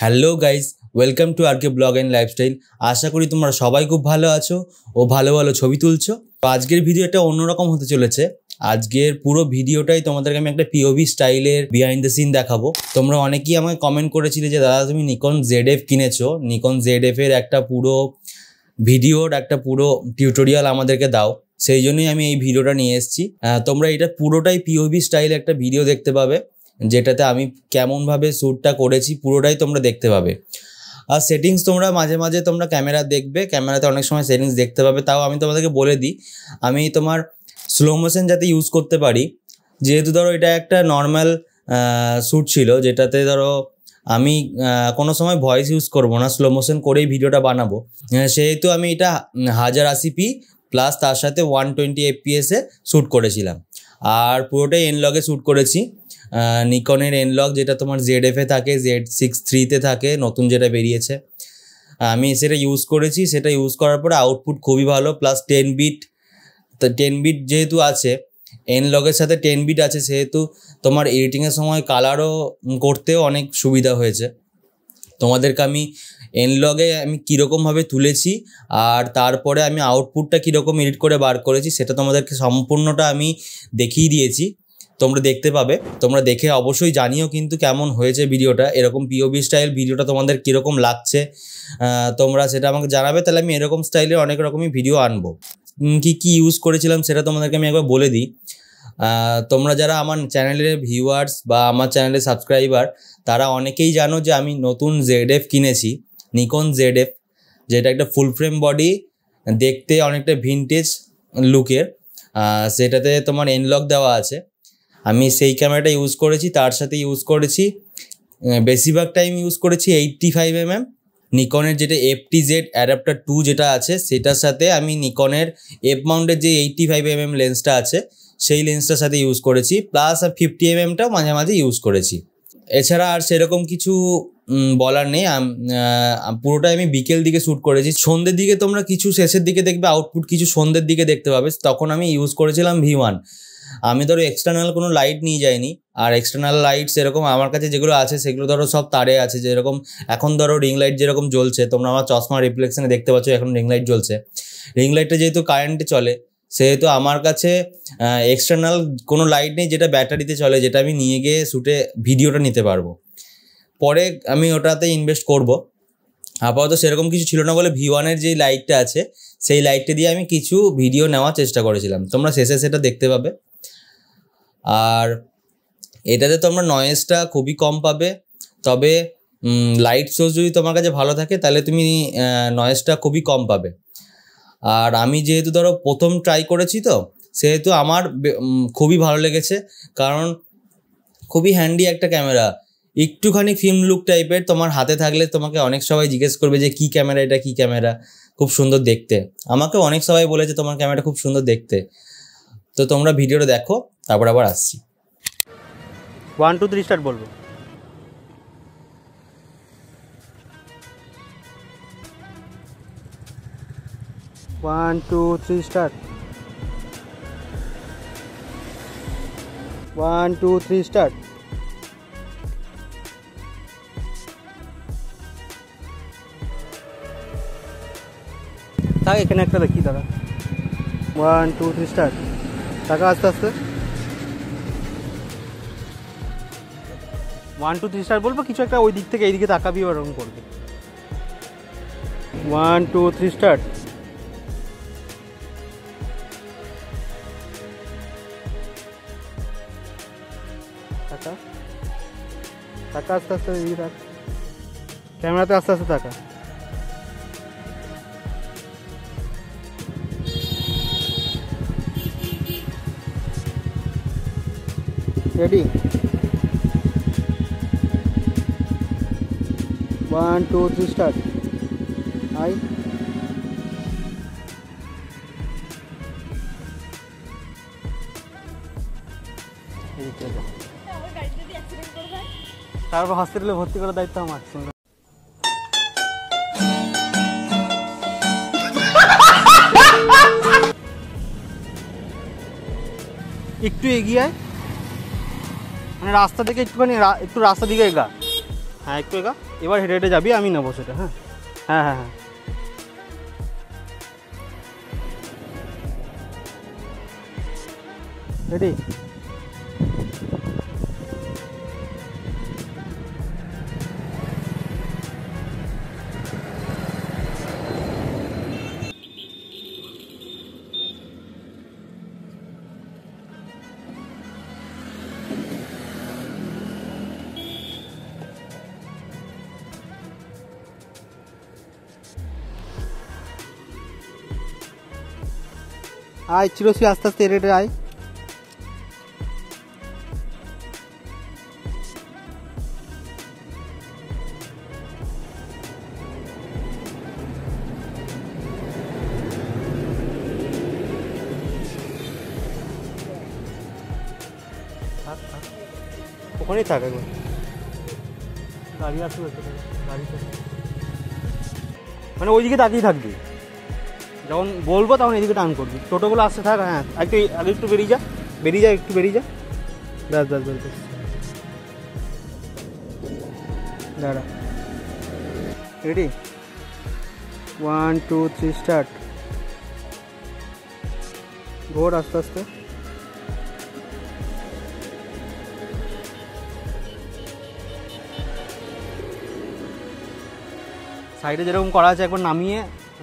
Hello guys, welcome to RK blog and lifestyle. আশা করি তোমরা সবাই খুব ভালো আছো ও ভালো ভালো ছবি তুলছো। তো আজকের ভিডিওটা অন্যরকম হতে চলেছে। আজকের পুরো ভিডিওটাই তোমাদেরকে আমি একটা পিওভি স্টাইলের বিহাইন্ড দ্য সিন দেখাবো। তোমরা অনেকেই আমাকে কমেন্ট করেছিলে যে দাদা তুমি নিকন ZF কিনেছো, নিকন ZF এর একটা পুরো ভিডিওর একটা পুরো টিউটোরিয়াল আমাদেরকে দাও। সেই জন্যই আমি এই ভিডিওটা নিয়ে এসেছি। তোমরা এটা পুরোটাই পিওভি স্টাইলে একটা ভিডিও দেখতে পাবে, যেটাতে আমি কেমনভাবে শ্যুটটা করেছি পুরোটাই তোমরা দেখতে পাবে। আর সেটিংস তোমরা মাঝে মাঝে তোমরা ক্যামেরা দেখবে, ক্যামেরাতে অনেক সময় সেটিংস দেখতে পাবে। তাও আমি তোমাদেরকে বলে দিই, আমি তোমার স্লো মোশন যাতে ইউজ করতে পারি, যেহেতু ধরো এটা একটা নর্মাল শ্যুট ছিল, যেটাতে ধরো আমি কোনো সময় ভয়েস ইউজ করবো না, স্লো মোশন করেই ভিডিওটা বানাবো। সেহেতু আমি এটা 1080p প্লাস তার সাথে 120 fps শ্যুট করেছিলাম। আর পুরোটাই এনলগে শ্যুট করেছি। নিকনের এনলগ যেটা তোমার ZF এ থাকে, Z6-3 থাকে, নতুন যেটা বেরিয়েছে, আমি সেটা ইউজ করেছি। সেটা ইউজ করার পরে আউটপুট খুবই ভালো, প্লাস 10 বিট। তো 10 বিট যেহেতু আছে, এনলগের সাথে 10 বিট আছে, সেহেতু তোমার এডিটিংয়ের সময় কালারও করতেও অনেক সুবিধা হয়েছে। তোমাদেরকে আমি এনলগে আমি কীরকমভাবে তুলেছি আর তারপরে আমি আউটপুটটা কীরকম এডিট করে বার করেছি সেটা তোমাদেরকে সম্পূর্ণটা আমি দেখিয়ে দিয়েছি। তোমরা দেখতে পাবে, তোমরা দেখে অবশ্যই জানিও কিন্তু কেমন হয়েছে ভিডিওটা। এরকম পিওভি স্টাইল ভিডিওটা তোমাদের কীরকম লাগছে তোমরা সেটা আমাকে জানাবে, তাহলে আমি এরকম স্টাইলের অনেক রকমই ভিডিও আনবো। কি ইউজ করেছিলাম সেটা তোমাদেরকে আমি একবার বলে দিই। তোমরা যারা আমার চ্যানেলের ভিউয়ার্স বা আমার চ্যানেলের সাবস্ক্রাইবার, তারা অনেকেই জানো যে আমি নতুন ZF কিনেছি, নিকন ZF, যেটা একটা ফুল ফ্রেম বডি, দেখতে অনেকটা ভিনটেজ লুকের। সেটাতে তোমার এনলগ দেওয়া আছে। আমি সেই ক্যামেরাটা ইউজ করেছি, তার সাথে ইউজ করেছি বেশিরভাগ টাইম ইউজ করেছি 85mm নিকনের যেটা FTZ অ্যাডাপ্টার 2 যেটা আছে, সেটার সাথে আমি নিকনের এফ মাউন্টের যে 85mm লেন্সটা আছে সেই লেন্সটার সাথে ইউজ করেছি, প্লাস 50mmটাও মাঝে মাঝে ইউজ করেছি। এছাড়া আর সেরকম কিছু বলার নেই। পুরোটাই আমি বিকেল দিকে শ্যুট করেছি। সন্ধ্যের দিকে তোমরা কিছু শেষের দিকে দেখবে আউটপুট, কিছু সন্ধ্যের দিকে দেখতে পাবে। তখন আমি ইউজ করেছিলাম V1। আমি ধরো এক্সটার্নাল কোনো লাইট নিয়ে যাইনি। আর এক্সটার্নাল লাইট সেরকম আমার কাছে যেগুলো আছে সেগুলো ধরো সব তারে আছে। যেরকম এখন ধরো রিং লাইট যেরকম জ্বলছে, তোমরা আমার চশমা রিফ্লেকশনে দেখতে পাচ্ছ এখন রিং লাইট জ্বলছে। রিং লাইটটা যেহেতু কারেন্টে চলে, সেহেতু আমার কাছে এক্সটার্নাল কোনো লাইট নেই যেটা ব্যাটারিতে চলে, যেটা আমি নিয়ে গিয়ে শ্যুটে ভিডিওটা নিতে পারবো। পরে আমি ওটাতে ইনভেস্ট করব। আপাতত সেরকম কিছু ছিল না বলে V1-এর যেই লাইটটা আছে সেই লাইটটা দিয়ে আমি কিছু ভিডিও নেওয়ার চেষ্টা করেছিলাম। তোমরা শেষে সেটা দেখতে পাবে। আর এটাতে তোমরা নয়েজটা খুবই কম পাবে। তবে লাইট সোর্স যদি তোমার কাছে ভালো থাকে তাহলে তুমি নয়েজটা খুবই কম পাবে। আর আমি যেহেতু ধরো প্রথম ট্রাই করেছি, তো সেহেতু আমার খুবই ভালো লেগেছে, কারণ খুবই হ্যান্ডি একটা ক্যামেরা। একটুখানি ফিল্ম লুক টাইপের তোমার হাতে থাকলে তোমাকে অনেক সবাই জিজ্ঞেস করবে যে কী ক্যামেরা এটা, কী ক্যামেরা, খুব সুন্দর দেখতে। আমাকে অনেক সবাই বলেছে তোমার ক্যামেরাটা খুব সুন্দর দেখতে। তো তোমরা ভিডিওটা দেখো, তারপর আবার আসছি। 1 2 3 স্টার্ট বলবো। 1 2 3 স্টার্ট। 1 2 3 স্টার্ট। এখানে একটা দেখি দাদা। 1 2 3 স্টার্ট। টাকা আস্তে আস্তে 1 2 3 স্টার্ট বলবো, কিছু একটা ওই দিক থেকে এইদিকে তাকাবি, ওরকম করবি। 1 2 3 স্টার্ট। টাকা টাকা আস্তে আস্তে এই রাখ, ক্যামেরাতে আস্তে আস্তে টাকা। রেডি? 1 2 3 স্টার্ট। আই তারপর হসপিটালে ভর্তি করার দায়িত্ব আমার। একটু এগিয়ে আয়, মানে রাস্তা থেকে একটুখানি, একটু রাস্তা দিকে এগা। হ্যাঁ একটু এগা, এবার হেঁটে হেঁটে যাবি, আমি নেবো সেটা। হ্যাঁ হ্যাঁ হ্যাঁ হ্যাঁ রেডি। আয় চিরসি, আস্তে আস্তে রেটে আয়। ওখানেই থাক একবার, গাড়ি আসবে, গাড়িতে মানে ওইদিকে তাকিয়ে থাকবি, যখন বলবো তখন এদিকে টার্ন করবি। টোটোগুলো আসতে থাক। হ্যাঁ একটু আগে একটু বেরিয়ে যা, বেরিয়ে যা, একটু বেরিয়ে যা। ব্যাস ব্যাস ব্যাস ব্যাস, দাঁড়া। Ready, 1 2 3 start. ঘোর আস্তে আস্তে। সাইডে যেরকম করা আছে একবার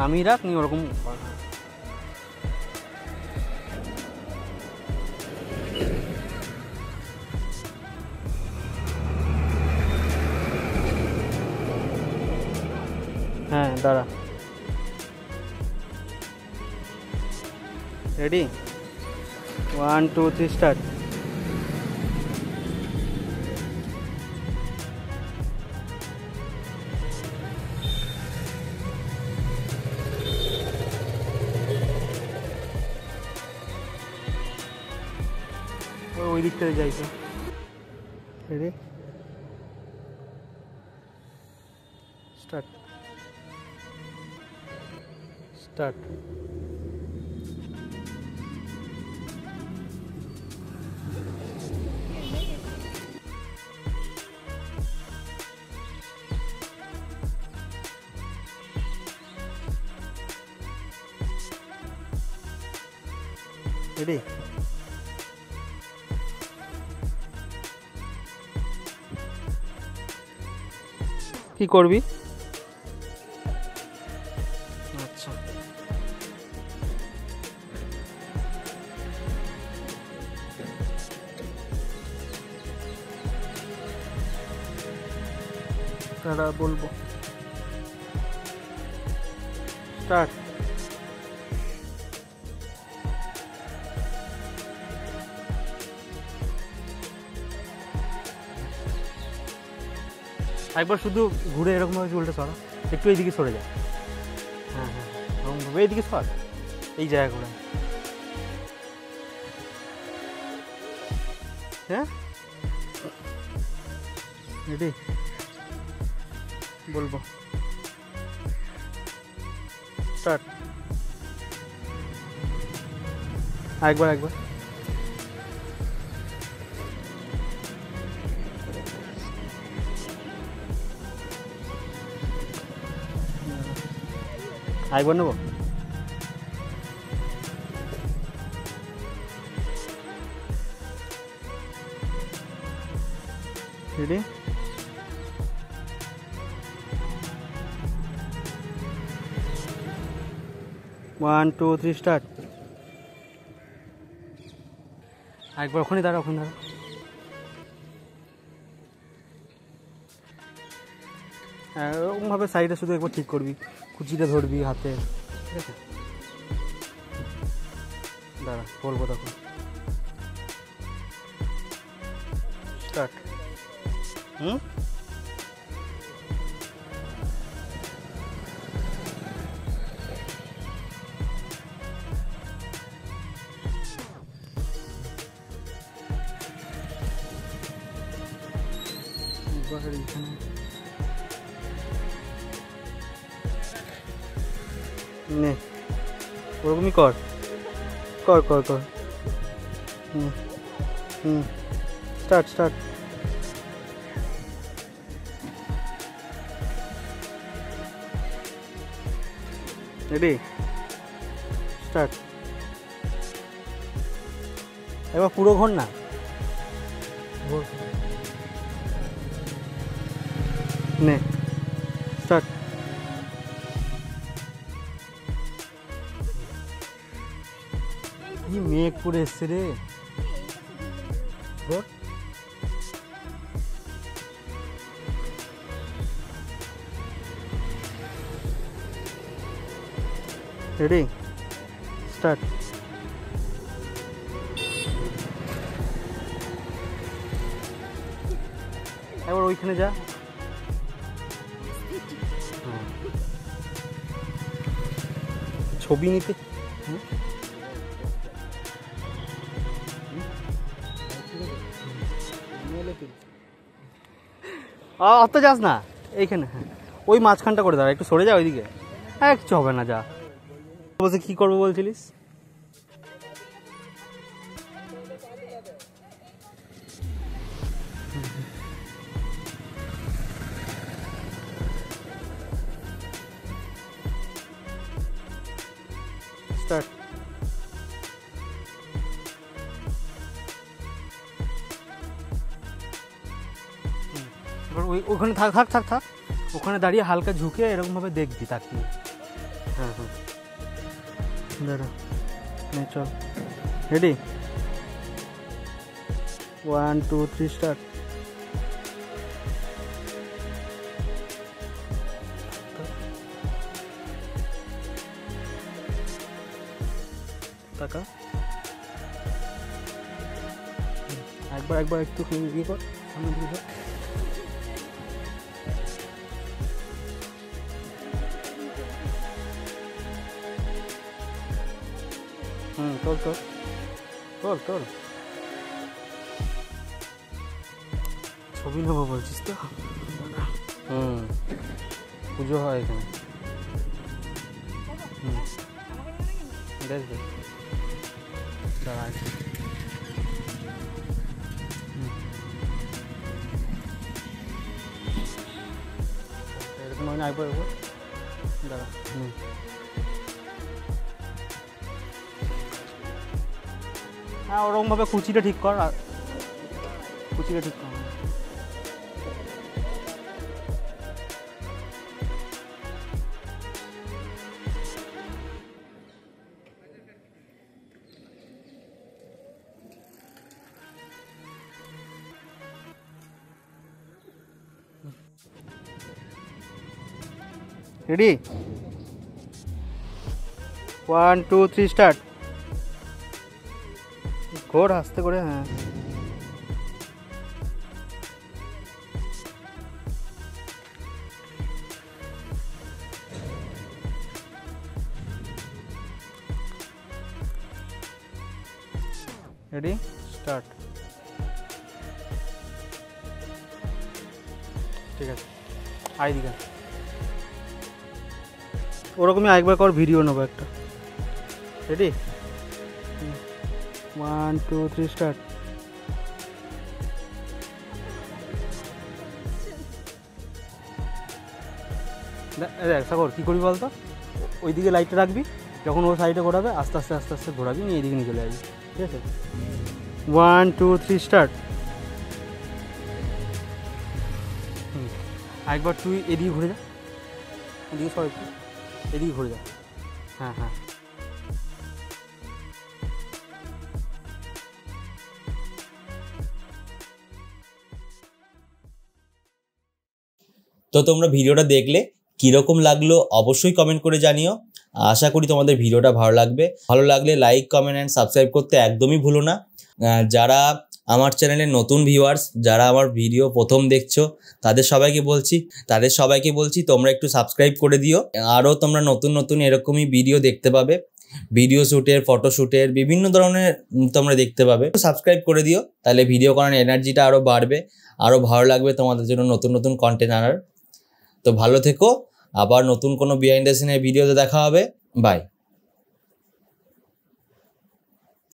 নামিয়ে রাখ, নিয়ে ওরকম। হ্যাঁ দাঁড়া। Ready, 1 2 3 start. ওই দিক থেকে যাইছে। Ready, start start. রেডি, কি করবি? আচ্ছা দাঁড়া বলবো, স্টার্ট। একবার শুধু ঘুরে এরকমভাবে চুলটা সরা, একটু এইদিকে সরে যা। হ্যাঁ হ্যাঁ এরকমভাবে এইদিকে সর, এই জায়গা করে। হ্যাঁ রেডি, বলবো স্টার্ট। একবার একবার একবার নেবো। Ready, 1 2 3 start. একবার ওখানে দাঁড়া, ওখানে দাঁড়া। এরকমভাবে সাইডে শুধু একবার ঠিক করবি, কুচিটা ধরবি হাতে, ঠিক আছে? দাঁড়া বলবো তখন, স্টার্ট। নে ওরকমই কর কর কর কর। হুম হুম স্টার্ট স্টার্ট। Ready start. এবার পুরো ঘোর না, ঘোর নে স্টার্ট। কি মেঘ করে এসছে রে, ঘোর। Ready start. এবার ওইখানে যা, ছবি নিতে। অত যাস না, এইখানে। হ্যাঁ ওই মাঝখানটা করে দাঁড়া, একটু সরে যা ওইদিকে। হ্যাঁ কিছু হবে না, যা। বসে কি করবো বলছিলিস? স্টার্ট। এবার ওখানে থাক থাক থাক থাক, ওখানে দাঁড়িয়ে হালকা ঝুঁকে এরকমভাবে দেখবি তাকিয়ে। হ্যাঁ হ্যাঁ দাঁড়া, চল। Ready 1 2 3 start. টাকা একবার একবার একটু ইয়ে কর, সামনে দিকে যা। তোল তোল তোল তোল। ছবি নেবো বলছিস তো? পুজো হয় এখানে। দেখ দেখ দাঁড়া, এরকম মানে একবার একবার দাঁড়া। হ্যাঁ ওরকমভাবে কুচিটা ঠিক কর, আর কুচিটা ঠিক কর। Ready 1 2 3 start. ঘোর আস্তে করে। হ্যাঁ রেডি স্টার্ট। ঠিক আছে আই দিকে ওরকমই আরেকবার কর, ভিডিও নেবো একটা। Ready 1 2 3 start. একটা কর, কী করবি বলতো? ওইদিকে লাইটটা রাখবি, যখন ও সাইডে ঘোরাবে আস্তে আস্তে আস্তে আস্তে ঘোরাবি, নিয়ে এদিকে নিয়ে চলে আসবি। ঠিক আছে 1 2 3 স্টার্ট। একবার তুই এদিকে ঘুরে যা, এদিকে সর একটু, এদিকে ঘুরে যা। হ্যাঁ হ্যাঁ তো তোমরা ভিডিওটা দেখলে কীরকম লাগলো অবশ্যই কমেন্ট করে জানিও। আশা করি তোমাদের ভিডিওটা ভালো লাগবে। ভালো লাগলে লাইক কমেন্ট অ্যান্ড সাবস্ক্রাইব করতে একদমই ভুলো না। যারা আমার চ্যানেলের নতুন ভিউয়ার্স, যারা আমার ভিডিও প্রথম দেখছো, তাদের সবাইকে বলছি তোমরা একটু সাবস্ক্রাইব করে দিও। আরও তোমরা নতুন নতুন এরকমই ভিডিও দেখতে পাবে, ভিডিও শ্যুটের, ফটোশ্যুটের বিভিন্ন ধরনের তোমরা দেখতে পাবে। সাবস্ক্রাইব করে দিও, তাহলে ভিডিও করার এনার্জিটা আরও বাড়বে, আরও ভালো লাগবে তোমাদের জন্য নতুন নতুন কন্টেন্ট আনার। তো ভালো থেকো, আবার নতুন কোনো বিহাইন্ড দ্য সিনের ভিডিওতে দেখা হবে। বাই।